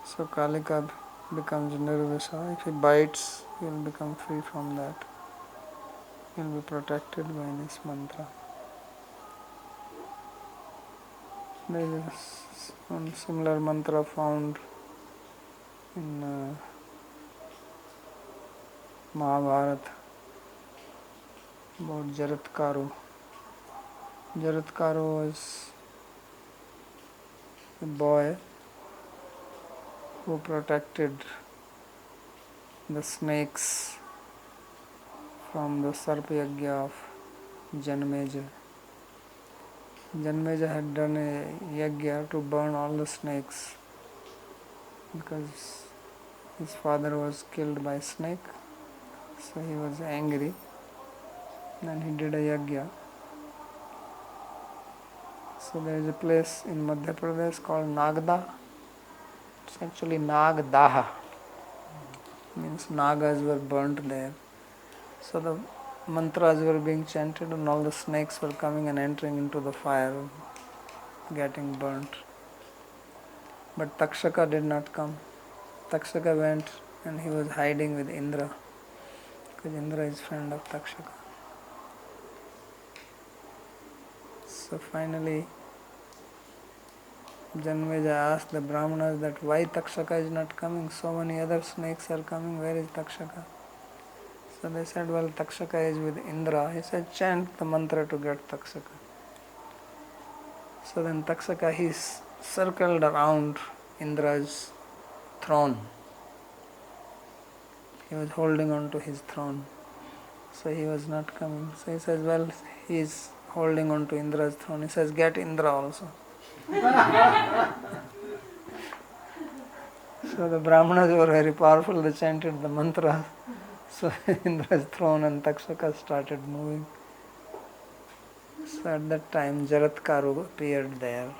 So kalika becomes nirvisa. If he bites, he will become free from that. He will be protected by this mantra. There is one similar mantra found in Mahabharata about Jaratkaru. Jaratkaru was a boy who protected the snakes from the Sarpayagya of Janmeja. Janmeja had done a yagya to burn all the snakes because his father was killed by a snake. So he was angry and he did a yagya. So there is a place in Madhya Pradesh called Nagda. It's actually Nagdaha. Means Nagas were burnt there. So the mantras were being chanted and all the snakes were coming and entering into the fire, getting burnt. But Takshaka did not come. Takshaka went and he was hiding with Indra because Indra is friend of Takshaka. So finally Janmeja asked the Brahmanas that why Takshaka is not coming, so many other snakes are coming, where is Takshaka? So they said, well, Takshaka is with Indra. He said, chant the mantra to get Takshaka. So then Takshaka, he circled around Indra's throne. He was holding on to his throne. So he was not coming. So he says, well, he is holding on to Indra's throne. He says, get Indra also. So the Brahmanas were very powerful. They chanted the mantra. So Indra's throne and Takshaka started moving. So at that time Jaratkaru appeared there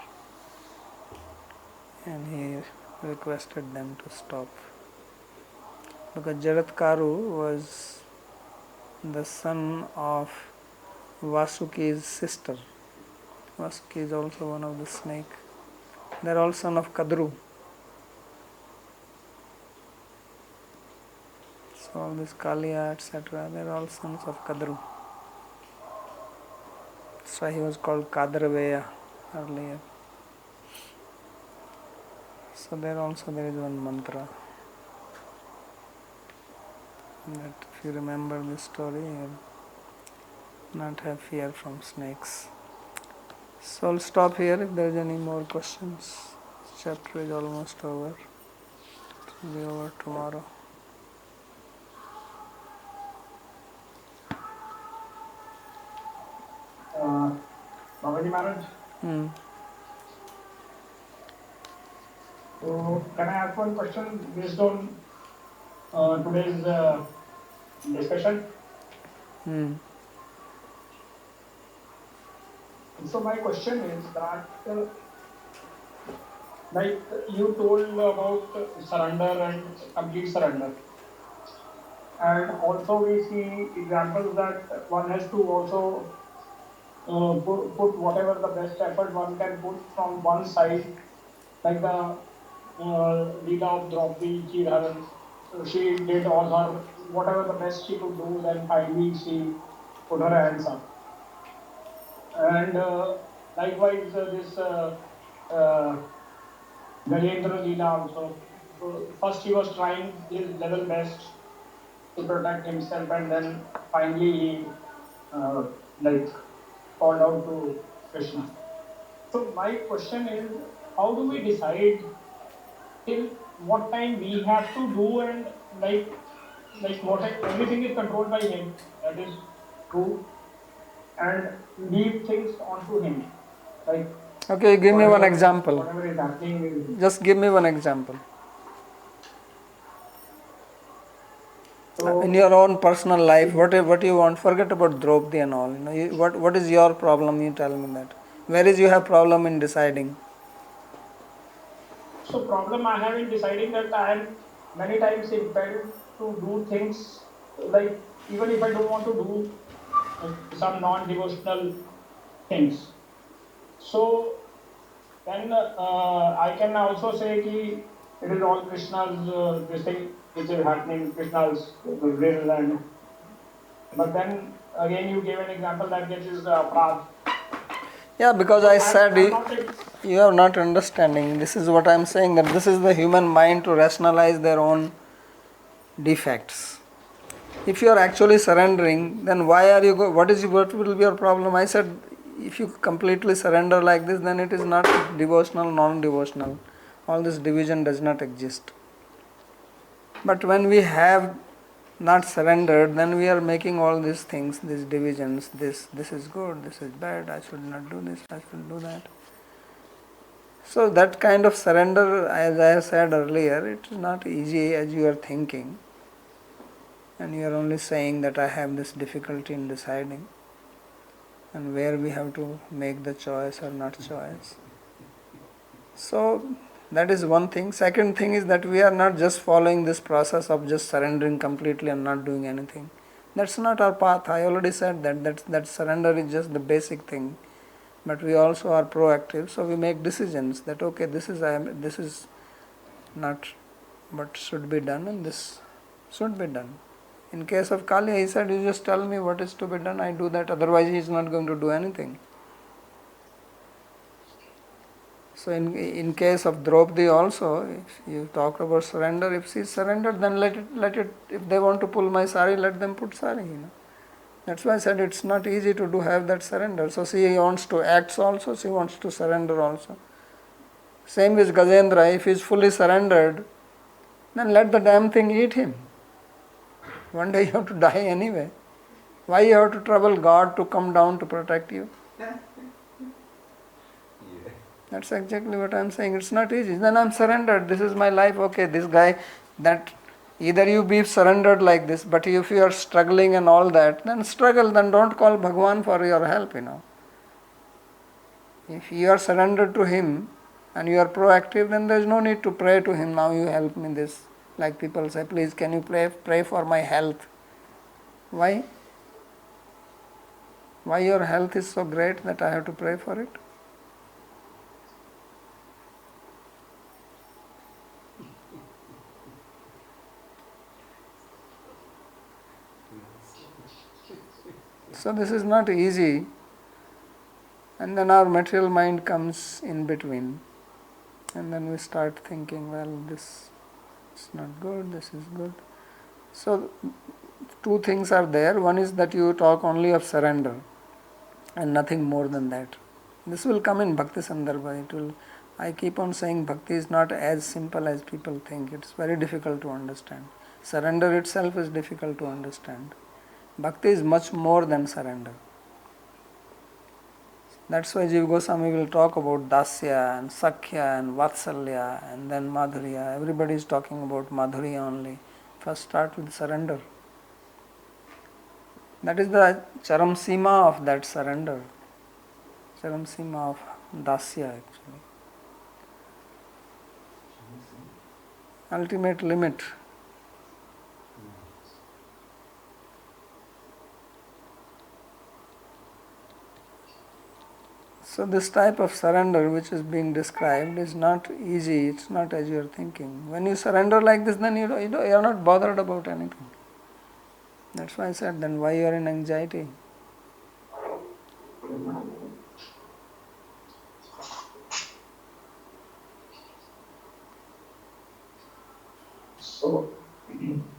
and he requested them to stop. Because Jaratkaru was the son of Vasuki's sister. Vasuki is also one of the snake. They are all son of Kadru. So all this Kaliya, etc., they are all sons of Kadru. So he was called Kadraveya earlier. So there is one mantra that if you remember this story, you will not have fear from snakes. So I'll stop here if there is any more questions. This chapter is almost over. It will be over tomorrow. Babaji Maharaj. So can I ask one question based on today's discussion? So my question is that, like you told about surrender and complete surrender, and also we see examples that one has to also put whatever the best effort one can put from one side, like the Leela of Draupadi, Chidharan. So she did all her, whatever the best she could do, then finally she put her hands up. And likewise, this Gajendra Leela also. So first he was trying his level best to protect himself, and then finally he uh, like called out to Krishna. So my question is, how do we decide till what time we have to do, and like what everything is controlled by him, that is true, and leave things onto him, like Okay, give me one example. whatever is happening. Just give me one example. In So your own personal life, what you want? Forget about Draupadi and all. What is your problem? You tell me that. Where is you have problem in deciding? So problem I have in deciding that I am many times impelled to do things, like even if I don't want to do some non-devotional things. So then I can also say ki it is all Krishna's this thing which is happening, Krishna's will, and but then again you gave an example that this is path. Yeah, because I said I'm not you are not understanding. This is what I am saying, that this is the human mind to rationalize their own defects. If you are actually surrendering, then why are you what will be your problem? I said, if you completely surrender like this, then it is not devotional, non-devotional. All this division does not exist. But when we have not surrendered, then we are making all these things, these divisions. This is good, this is bad. I should not do this, I should do that. So that kind of surrender, as I said earlier, it is not easy as you are thinking. And you are only saying that I have this difficulty in deciding, and where we have to make the choice or not choice. So that is one thing. Second thing is that we are not just following this process of just surrendering completely and not doing anything. That's not our path. I already said that surrender is just the basic thing. But we also are proactive, so we make decisions that okay, this is not what should be done, and this should be done. In case of Kalia, he said, you just tell me what is to be done, I do that, otherwise he is not going to do anything. So in case of Draupadi also, if you talk about surrender, if she is surrendered, then let it, if they want to pull my sari, let them put sari, That's why I said it's not easy to have that surrender. So she wants to act also, she wants to surrender also. Same with Gajendra, if he is fully surrendered, then let the damn thing eat him. One day you have to die anyway. Why you have to trouble God to come down to protect you? That's exactly what I am saying. It's not easy. Then I am surrendered. This is my life. Okay, this guy, that either you be surrendered like this, but if you are struggling and all that, then struggle. Then don't call Bhagwan for your help, If you are surrendered to him and you are proactive, then there is no need to pray to him. Now you help me this. Like people say, please can you pray for my health? Why? Why your health is so great that I have to pray for it? So this is not easy, and then our material mind comes in between, and then we start thinking, well, this is not good, this is good. So two things are there. One is that you talk only of surrender and nothing more than that. This will come in Bhakti Sandarbha. I keep on saying Bhakti is not as simple as people think. It's very difficult to understand. Surrender itself is difficult to understand. Bhakti is much more than surrender. That's why Jiva Goswami will talk about Dasya and Sakhya and Vatsalya and then Madhurya. Everybody is talking about Madhurya only. First start with surrender. That is the Charam Sima of that surrender. Charam Sima of Dasya actually. Ultimate limit. So this type of surrender which is being described is not easy, it's not as you are thinking. When you surrender like this, then you are not bothered about anything. That's why I said, then why you are in anxiety? So,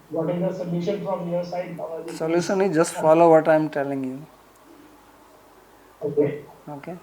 what is the solution from your side, Babaji? Solution is just follow what I am telling you. Okay. Okay.